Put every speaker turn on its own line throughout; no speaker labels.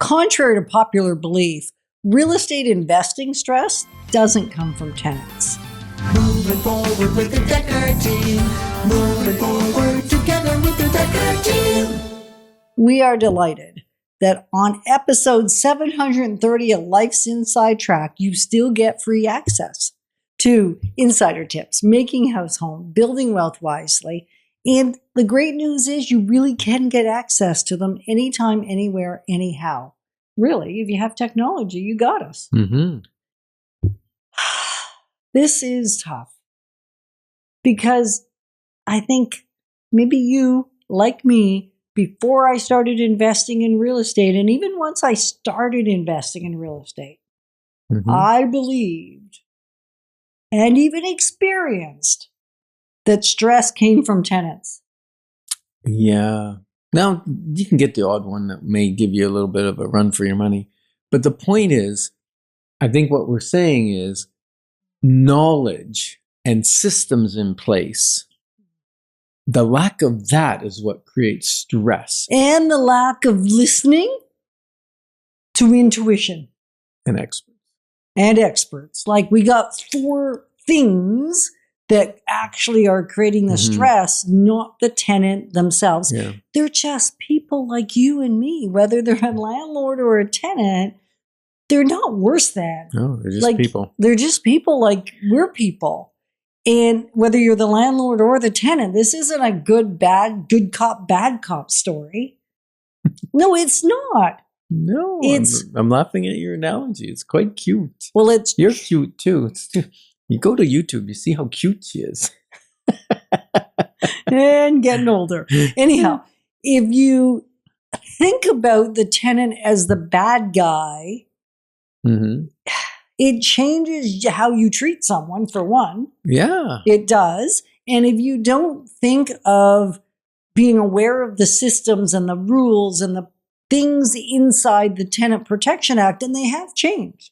Contrary to popular belief, real estate investing stress doesn't come from tenants.
Moving forward with the Dekker team. Moving forward together with the Dekker team.
We are delighted that on episode 730 of Life's Inside Track, you still get free access to insider tips, making house home, building wealth wisely. And the great news is you really can get access to them anytime, anywhere, anyhow. Really, if you have technology, you got us.
Mm-hmm.
This is tough because I think maybe you, like me, before I started investing in real estate, and even once I started investing in real estate, I believed and even experienced that stress came from tenants.
Yeah. Now, you can get the odd one that may give you a little bit of a run for your money. But the point is, I think what we're saying is knowledge and systems in place. The lack of that is what creates stress.
And the lack of listening to intuition.
And experts.
And experts. Like, we got 4 things that actually are creating the stress, not the tenant themselves.
Yeah.
They're just people like you and me, whether they're a landlord or a tenant. They're not worse than.
No, they're just people.
They're just people like we're people. And whether you're the landlord or the tenant, this isn't a good cop, bad cop story. No, it's not.
No, I'm laughing at your analogy. It's quite cute.
Well,
you're cute too. You go to YouTube, you see how cute she is.
And getting older. Anyhow, if you think about the tenant as the bad guy, it changes how you treat someone, for one.
Yeah.
It does. And if you don't think of being aware of the systems and the rules and the things inside the Tenant Protection Act, and they have changed.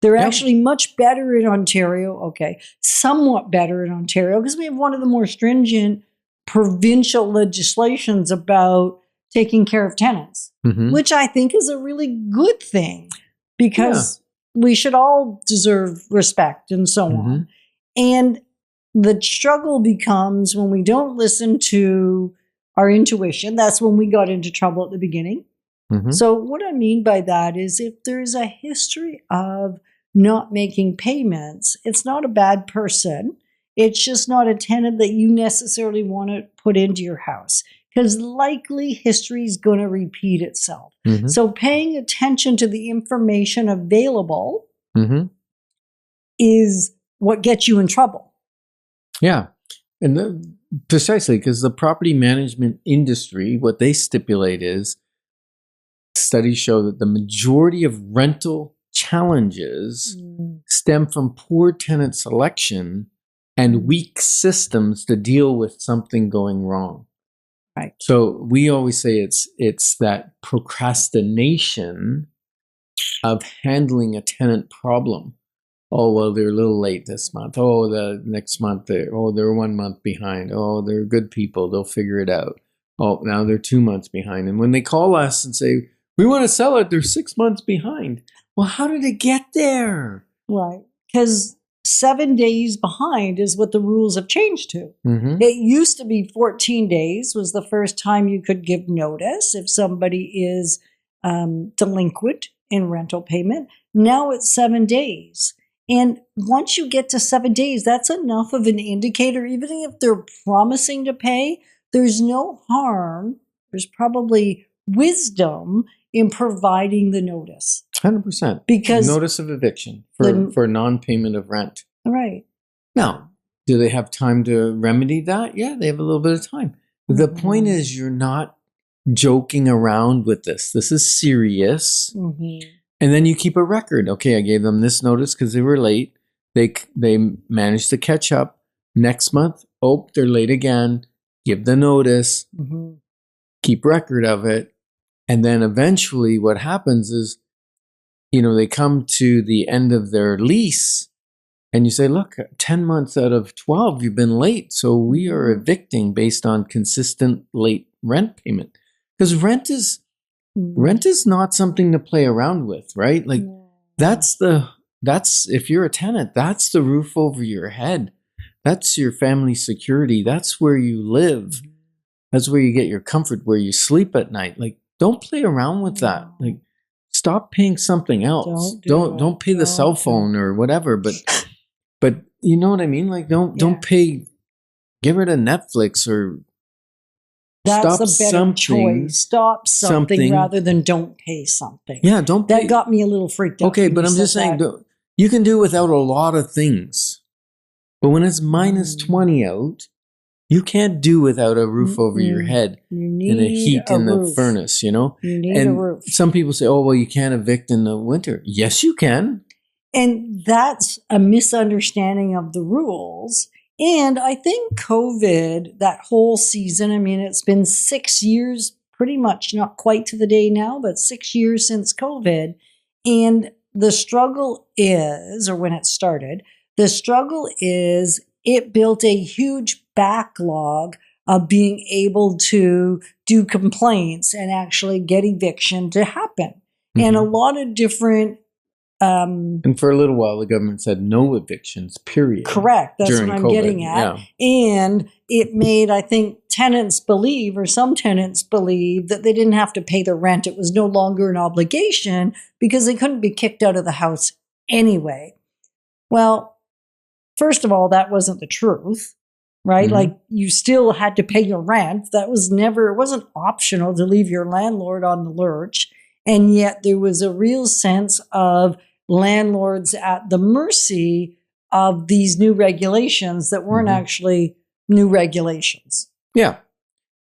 They're actually much better in Ontario. Okay, somewhat better in Ontario because we have one of the more stringent provincial legislations about taking care of tenants, which I think is a really good thing because we should all deserve respect and so on. And the struggle becomes when we don't listen to our intuition. That's when we got into trouble at the beginning. So what I mean by that is if there's a history of not making payments, it's not a bad person. It's just not a tenant that you necessarily want to put into your house because likely history is going to repeat itself. So paying attention to the information available is what gets you in trouble.
Yeah. And precisely because the property management industry, what they stipulate is studies show that the majority of rental challenges stem from poor tenant selection and weak systems to deal with something going wrong.
Right.
So we always say it's that procrastination of handling a tenant problem. Oh, well, they're a little late this month. Oh, the next month, they're 1 month behind. Oh, they're good people. They'll figure it out. Oh, now they're 2 months behind. And when they call us and say, we want to sell it, they're 6 months behind. Well, how did it get there?
Right. Because 7 days behind is what the rules have changed to. It used to be 14 days was the first time you could give notice if somebody is delinquent in rental payment. Now it's 7 days. And once you get to 7 days, that's enough of an indicator. Even if they're promising to pay, there's no harm. There's probably wisdom in providing the notice.
100%.
Because
notice of eviction for non-payment of rent.
Right.
Now, do they have time to remedy that? Yeah, they have a little bit of time. The point is you're not joking around with this. This is serious. And then you keep a record. Okay, I gave them this notice because they were late. They managed to catch up. Next month, oh, they're late again. Give the notice. Keep record of it. And then eventually what happens is, they come to the end of their lease and you say, look, 10 months out of 12, you've been late. So we are evicting based on consistent late rent payment. Because rent is Rent is not something to play around with, right? Like that's if you're a tenant, that's the roof over your head. That's your family security. That's where you live. That's where you get your comfort, where you sleep at night. Like, don't play around with that. Like, stop paying something else. Don't pay the cell phone or whatever. But you know what I mean? Like, don't pay. Get rid of Netflix or
that's
stop
a better
something.
choice. Stop something rather than don't pay something.
Yeah, don't pay.
That got me a little freaked out.
Okay, but I'm just saying, you can do without a lot of things. But when it's minus 20 out, you can't do without a roof over your head and a heat in the furnace, you know?
You need a roof.
Some people say, oh, well, you can't evict in the winter. Yes, you can.
And that's a misunderstanding of the rules. And I think COVID, that whole season, I mean, it's been 6 years, pretty much, not quite to the day now, but 6 years since COVID. And the struggle is, or when it started, the struggle is it built a huge backlog of being able to do complaints and actually get eviction to happen. And a lot of different...
and for a little while, the government said no evictions, period.
Correct. That's what I'm
COVID.
getting at.
Yeah.
And it made, I think, tenants believe, or some tenants believe, that they didn't have to pay the rent. It was no longer an obligation because they couldn't be kicked out of the house anyway. Well, first of all, that wasn't the truth, right? Like, you still had to pay your rent. That was never, it wasn't optional to leave your landlord on the lurch. And yet there was a real sense of landlords at the mercy of these new regulations that weren't actually new regulations.
Yeah.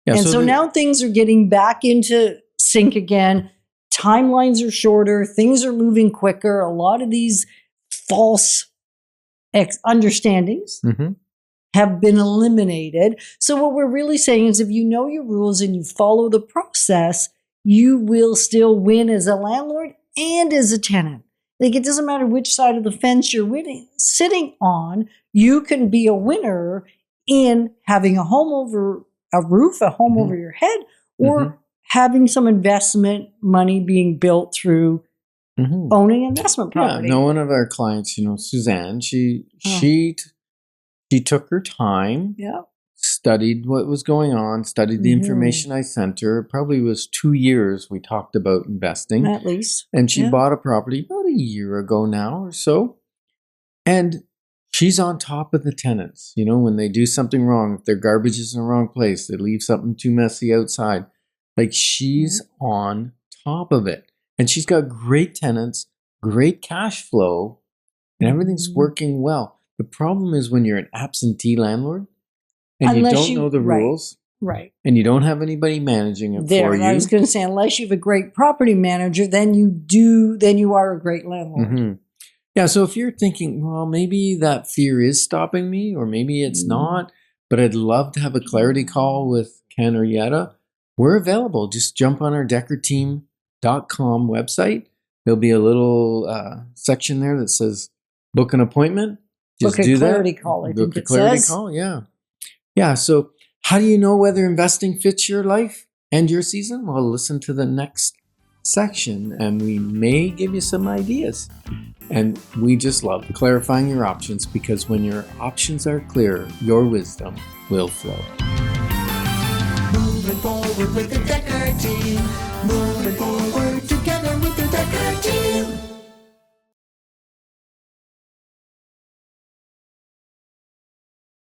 And so now things are getting back into sync again. Timelines are shorter. Things are moving quicker. A lot of these false understandings have been eliminated. So what we're really saying is if you know your rules and you follow the process, you will still win as a landlord and as a tenant. Like, it doesn't matter which side of the fence you're sitting on, you can be a winner in having a home over a roof, a home over your head, or having some investment money being built through owning investment property.
Yeah, no, one of our clients, you know, Suzanne, she took her time, studied what was going on, studied the information I sent her. It probably was 2 years we talked about investing.
At least.
And she bought a property about a year ago now or so. And she's on top of the tenants. You know, when they do something wrong, if their garbage is in the wrong place, they leave something too messy outside. Like, she's on top of it. And she's got great tenants, great cash flow, and everything's working well. The problem is when you're an absentee landlord and you don't know the rules, and you don't have anybody managing it for you.
I was going to say, unless you have a great property manager, then you are a great landlord.
Yeah, so if you're thinking, well, maybe that fear is stopping me, or maybe it's not, but I'd love to have a clarity call with Ken or Yetta, we're available. Just jump on our DekkerTeam.com website. There'll be a little section there that says book an appointment. Just do that.
Clarity call, I think
Book a
it
clarity
says.
call, yeah. Yeah, so how do you know whether investing fits your life and your season? Well, listen to the next section and we may give you some ideas. And we just love clarifying your options, because when your options are clear, your wisdom will flow.
Moving forward with the Dekker team. Moving forward.